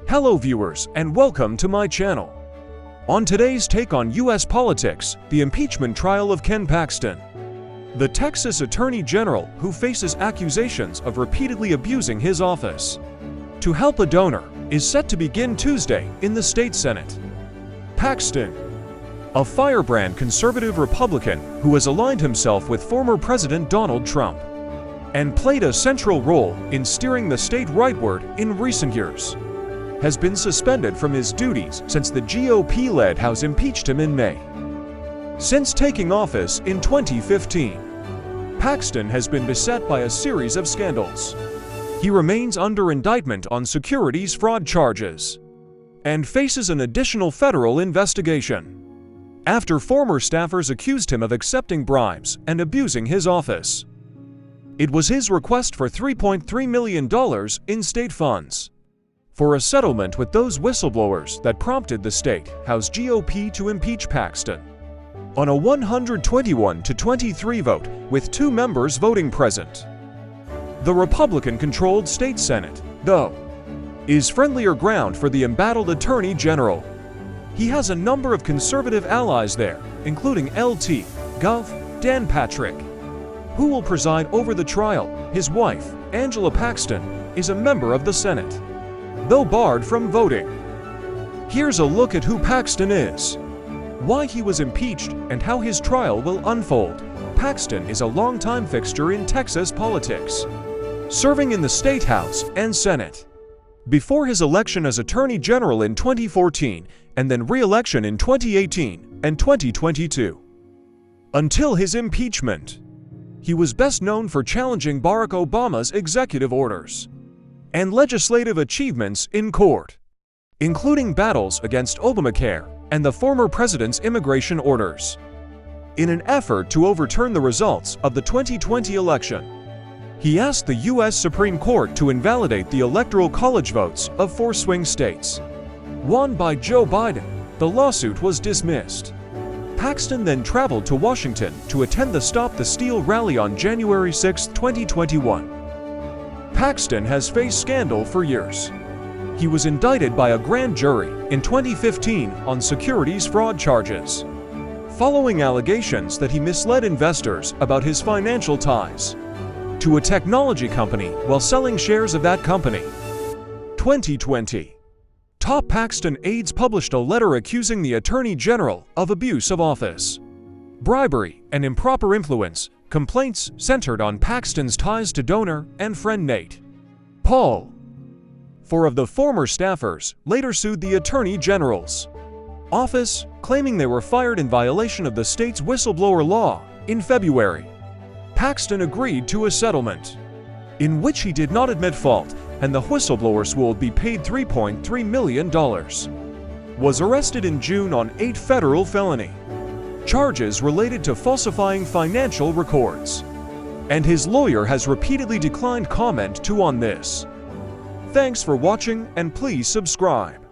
Hello viewers, and welcome to my channel. On today's take on U.S. politics, the impeachment trial of Ken Paxton. The Texas Attorney General who faces accusations of repeatedly abusing his office to help a donor is set to begin Tuesday in the state Senate. Paxton, a firebrand conservative Republican who has aligned himself with former President Donald Trump and played a central role in steering the state rightward in recent years, has been suspended from his duties since the GOP-led House impeached him in May. Since taking office in 2015, Paxton has been beset by a series of scandals. He remains under indictment on securities fraud charges and faces an additional federal investigation after former staffers accused him of accepting bribes and abusing his office. It was his request for $3.3 million in state funds for a settlement with those whistleblowers that prompted the state House GOP to impeach Paxton. On a 121-23 vote, with 2 members voting present, the Republican-controlled state Senate, though, is friendlier ground for the embattled Attorney General. He has a number of conservative allies there, including LT, Gov. Dan Patrick, who will preside over the trial. His wife, Angela Paxton, is a member of the Senate, though barred from voting. Here's a look at who Paxton is, why he was impeached, and how his trial will unfold. Paxton is a longtime fixture in Texas politics, serving in the State House and Senate before his election as Attorney General in 2014 and then re-election in 2018 and 2022. Until his impeachment, he was best known for challenging Barack Obama's executive orders and legislative achievements in court, including battles against Obamacare and the former president's immigration orders. In an effort to overturn the results of the 2020 election, he asked the U.S. Supreme Court to invalidate the Electoral College votes of 4 swing states won by Joe Biden. The lawsuit was dismissed. Paxton then traveled to Washington to attend the Stop the Steal rally on January 6, 2021. Paxton has faced scandal for years. He was indicted by a grand jury in 2015 on securities fraud charges, following allegations that he misled investors about his financial ties to a technology company while selling shares of that company. 2020. Top Paxton aides published a letter accusing the Attorney General of abuse of office, bribery, and improper influence. Complaints centered on Paxton's ties to donor and friend Nate Paul. 4 of the former staffers later sued the Attorney General's office, claiming they were fired in violation of the state's whistleblower law. In February, Paxton agreed to a settlement in which he did not admit fault, and the whistleblowers will be paid $3.3 million. Was arrested in June on 8 federal felony charges related to falsifying financial records, and his lawyer has repeatedly declined comment on this. Thanks for watching, and please subscribe.